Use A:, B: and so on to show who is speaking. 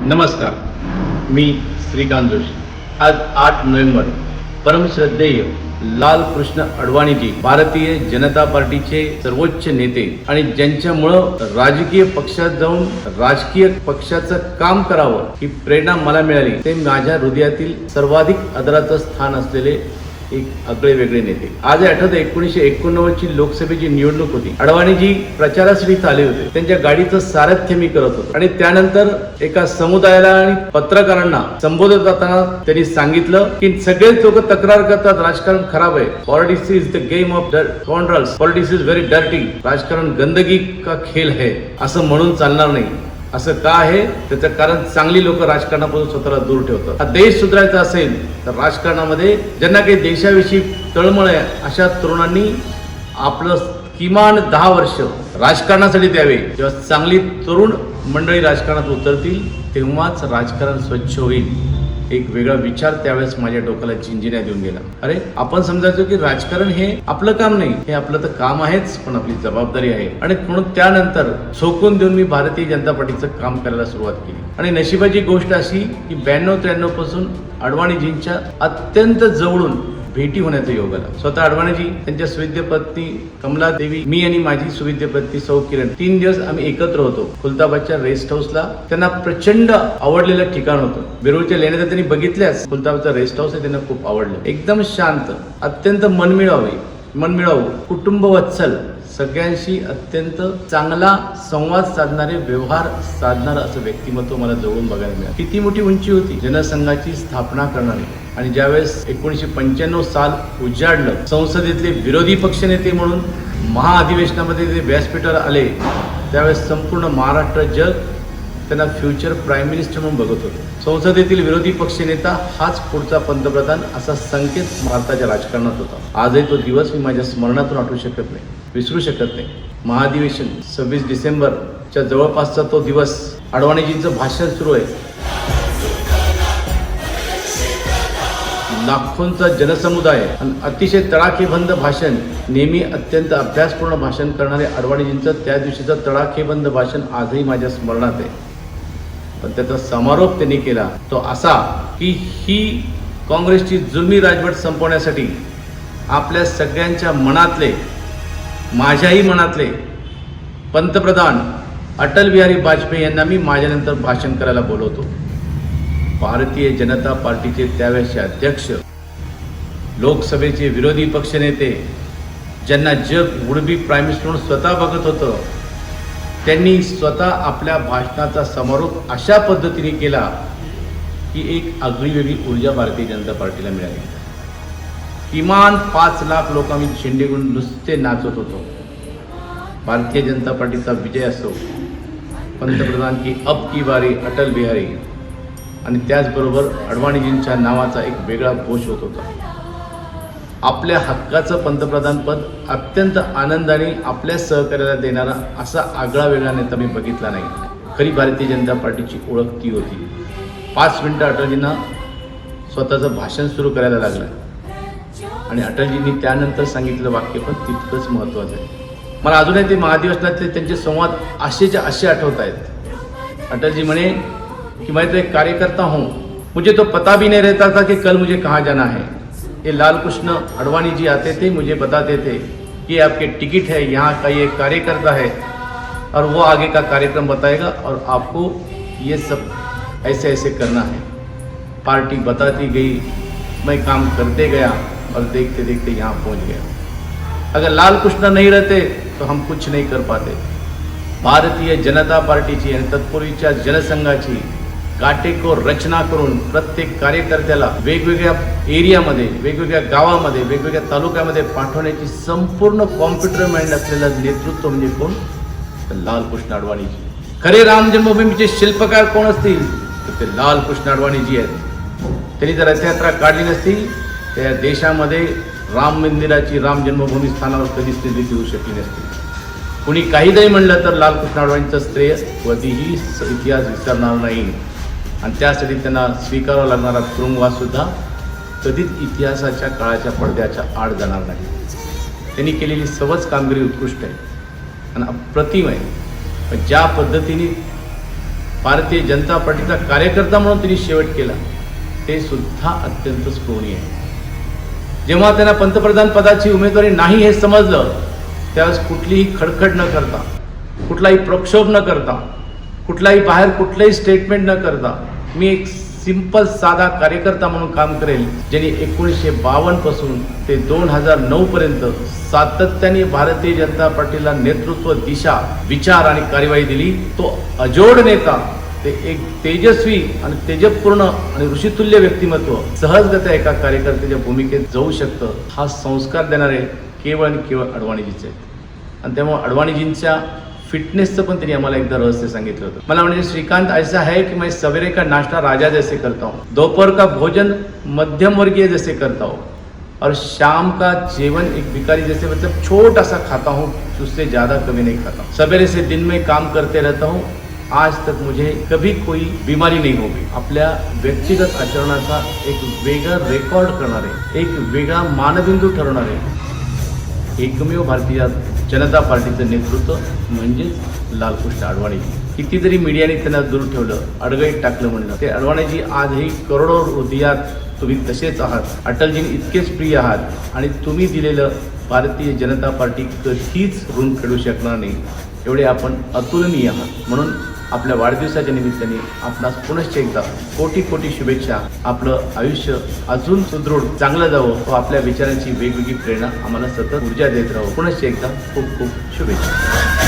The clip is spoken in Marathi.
A: नमस्कार, मी श्रीकांत जोशी. आज 8 नोव्हेंबर परमश्रद्धेय लालकृष्ण अडवाणीजी भारतीय जनता पार्टीचे सर्वोच्च नेते आणि ज्यांच्यामुळं राजकीय पक्षात जाऊन राजकीय पक्षाचं काम करावं ही प्रेरणा मला मिळाली, ते माझ्या हृदयातील सर्वाधिक आदराचं स्थान असलेले एक आगळे वेगळे नेते. आज आठवतं 1989 ची लोकसभेची निवडणूक होती. अडवाणीजी प्रचारासाठी आले होते. त्यांच्या गाडीचं सारथ्य मी करत होतो आणि त्यानंतर एका समुदायाला आणि पत्रकारांना संबोधत करताना त्यांनी सांगितलं की सगळेच लोक तक्रार करतात राजकारण खराब आहे. Politics is the game of scoundrels. Politics is very dirty. राजकारण गंदगी का खेळ है असं म्हणून चालणार नाही. असं का आहे त्याचं कारण चांगली लोक राजकारणापासून स्वतःला दूर ठेवतात. हा देश सुधारायचा असेल तर राजकारणामध्ये ज्यांना काही देशाविषयी तळमळ आहे अशा तरुणांनी आपलं किमान 10 वर्ष राजकारणासाठी द्यावे. जेव्हा चांगली तरुण मंडळी राजकारणात उतरतील तेव्हाच राजकारण स्वच्छ होईल. एक वेगळा विचार त्यावेळेस माझ्या डोक्याला झिंजिण्या देऊन गेला. अरे आपण समजायचो की राजकारण हे आपलं काम नाही, हे आपलं तर काम आहेच पण आपली जबाबदारी आहे. आणि म्हणून त्यानंतर झोकून देऊन मी भारतीय जनता पार्टीचं काम करायला सुरुवात केली. आणि नशिबाची गोष्ट अशी की 92-93 पासून अडवाणीजींच्या अत्यंत जवळून भेटी होण्याचा योग आला. स्वतः अडवाणीजी, त्यांच्या सुविद्य पत्नी कमला देवी, मी आणि माझी सुविद्य पत्नी सौ किरण 3 दिवस आम्ही एकत्र होतो खुलताबादच्या रेस्ट हाऊसला. त्यांना प्रचंड आवडलेलं ठिकाण होतं. वेरूळच्या लेण्यात त्यांनी बघितल्यास खुलताबादचा रेस्ट हाऊस आहे त्यांना खूप आवडलं. एकदम शांत, अत्यंत मनमिळावू, कुटुंब वत्सल, सगळ्यांशी अत्यंत चांगला संवाद साधणारे, व्यवहार साधणारं असं व्यक्तिमत्व मला जवळून बघायला मिळालं. किती मोठी उंची होती. जनसंघाची स्थापना करणारी. आणि ज्यावेळेस 1995 साल उजाडलं, संसदेतले विरोधी पक्षनेते म्हणून महाअधिवेशनामध्ये ते व्यासपीठावर आले, त्यावेळेस संपूर्ण महाराष्ट्र जग त्यांना फ्युचर प्राईम मिनिस्टर म्हणून बघत होतं. संसदेतील विरोधी पक्षनेता हाच पुढचा पंतप्रधान असा संकेत भारताच्या राजकारणात होता. आजही तो दिवस मी माझ्या स्मरणातून आठवू शकत नाही, विसरू शकत नाही. महाअधिवेशन 26 डिसेंबरच्या जवळपासचा तो दिवस. अडवाणीजींचं भाषण सुरू आहे. लाखोंचा जनसमुदाय आणि अतिशय तडाखेबंद भाषण. नेहमी अत्यंत अभ्यासपूर्ण भाषण करणारे अडवाणीजींचं त्या दिवशीचं तडाखेबंद भाषण आजही माझ्या स्मरणात आहे. पण त्याचा समारोप त्यांनी केला तो असा की ही काँग्रेसची जुलमी राजवट संपवण्यासाठी आपल्या सगळ्यांच्या मनातले, माझ्याही मनातले पंतप्रधान अटल बिहारी वाजपेयी यांना मी माझ्यानंतर भाषण करायला बोलवतो. भारतीय जनता पार्टीचे त्यावेळेचे अध्यक्ष, लोकसभेचे विरोधी पक्षनेते, ज्यांना जग वुड-बी प्राईम मिनिस्टर म्हणून स्वतः बघत होतं, त्यांनी स्वतः आपल्या भाषणाचा समारोप अशा पद्धतीने केला की एक आगळी वेगळी ऊर्जा भारतीय जनता पार्टीला मिळाली. किमान 5 लाख लोक आम्ही झेंडे घेऊन नुसते नाचत होतो. भारतीय जनता पार्टीचा विजय असो, पंतप्रधान की अब की बारी अटल बिहारी, आणि त्याचबरोबर अडवाणीजींच्या नावाचा एक वेगळा घोष होत होता. आपल्या हक्काचं पंतप्रधानपद अत्यंत आनंदाने आपल्या सहकार्याला देणारा असा आगळा वेगळा नेता मी बघितला नाही. खरी भारतीय जनता पार्टीची ओळख ती होती. 5 मिनिटं अटलजींना स्वतःचं भाषण सुरू करायला लागलं आणि अटलजींनी त्यानंतर सांगितलं वाक्य पण तितकंच महत्त्वाचं आहे. मला अजूनही ते महाधिवेशनातले त्यांचे संवाद असेच्या असे आठवत आहेत. अटलजी म्हणे कि मैं तो एक कार्यकर्ता हूँ, मुझे तो पता भी नहीं रहता था कि कल मुझे कहाँ जाना है. ये लालकृष्ण अडवाणी जी आते थे, मुझे बताते थे कि आपके टिकट है, यहाँ का ये कार्यकर्ता है और वो आगे का कार्यक्रम बताएगा और आपको ये सब ऐसे ऐसे करना है. पार्टी बताती गई, मैं काम करते गया और देखते देखते यहाँ पहुँच गया. अगर लालकृष्ण नहीं रहते तो हम कुछ नहीं कर पाते. भारतीय जनता पार्टीची आणि तत्पूर्वीच्या जनसंघाची काटेकोर रचना करून प्रत्येक कार्यकर्त्याला वेगवेगळ्या एरियामध्ये, वेगवेगळ्या गावामध्ये, वेगवेगळ्या तालुक्यामध्ये पाठवण्याची संपूर्ण कॉम्प्युटर माइंड असलेलं नेतृत्व म्हणजे कोण? तर लालकृष्ण अडवाणीजी. खरे राम जन्मभूमीचे शिल्पकार कोण असतील तर ते लालकृष्ण अडवाणीजी आहेत. त्यांनी जर रथयात्रा काढली नसती त्या देशामध्ये राम मंदिराची, राम जन्मभूमी स्थानावर कधीच स्थिती देऊ शकली नसती. कुणी काही जरी म्हणलं तर लालकृष्ण अडवाणींचं श्रेय कधीही इतिहास विसरणार नाही. आणि त्यासाठी त्यांना स्वीकारावा लागणारा तुरुंगवास सुद्धा कधीच इतिहासाच्या काळाच्या पडद्याच्या आड जाणार नाही. त्यांनी केलेली सर्वच कामगिरी उत्कृष्ट आहे आणि अप्रतिम आहे. ज्या पद्धतीने भारतीय जनता पार्टीचा कार्यकर्ता म्हणून त्यांनी शेवट केला, ते सुद्धा अत्यंत स्पृहणीय आहे. जेव्हा त्यांना पंतप्रधान पदाची उमेदवारी नाही हे समजलं, त्यावेळेस कुठलीही खडखड न करता, कुठलाही प्रक्षोभ न करता, कुठलाही बाहेर कुठलंही स्टेटमेंट न करता, मी एक सिंपल साधा कार्यकर्ता म्हणून काम करेल, ज्यांनी 1952 पासून ते 2009 पर्यंत सातत्याने भारतीय जनता पार्टीला नेतृत्व, दिशा, विचार आणि कार्यवाही दिली. तो अजोड नेता, ते एक तेजस्वी आणि तेजपूर्ण आणि ऋषितुल्य व्यक्तिमत्व सहजगत्या एका कार्यकर्त्याच्या भूमिकेत जाऊ शकतं. हा संस्कार देणारे केवळ आणि केवळ अडवाणीजीच आहेत. आणि त्यामुळे अडवाणीजींच्या फिटनेसचं पण त्यांनी आम्हाला एकदा रहस्य सांगितलं होतं. मला म्हणजे श्रीकांत ऐसा है कि मैं सवेरे का नाश्ता राजा जैसे करता हूँ, दोपहर का भोजन मध्यम वर्गीय जैसे करता हूँ, और शाम का जेवन एक भिखारी जैसे मतलब छोटा सा खाता हूँ, उससे ज़्यादा कभी नहीं खाता हूँ. सवेरे से दिन में काम करते रहता हूँ. आज तक मुझे कभी कोई बीमारी नहीं होगी. आपल्या व्यक्तिगत आचरणाचा एक वेगळा रेकॉर्ड करणारे, एक वेगळा मानबिंदू ठरवणारे एकमेव भारतीय जनता पार्टीचं नेतृत्व म्हणजेच लालकृष्ण अडवाणीजी. कितीतरी मीडियाने त्यांना दूर ठेवलं, अडगळीत टाकलं म्हणलं, ते अडवाणीजी आजही करोडो हृदयात तुम्ही तसेच आहात. अटलजींनी इतकेच प्रिय आहात आणि तुम्ही दिलेलं भारतीय जनता पार्टी कधीच ऋण फेडू शकणार नाही, एवढे आपण अतुलनीय आहात. म्हणून आपल्या वाढदिवसाच्या निमित्ताने आपणास पुनश्च एकदा कोटी कोटी शुभेच्छा. आपलं आयुष्य अजून सुदृढ चांगलं जावं व आपल्या विचारांची वेगवेगळी प्रेरणा आम्हाला सतत ऊर्जा देत राहावं. पुनश्च एकदा खूप खूप शुभेच्छा.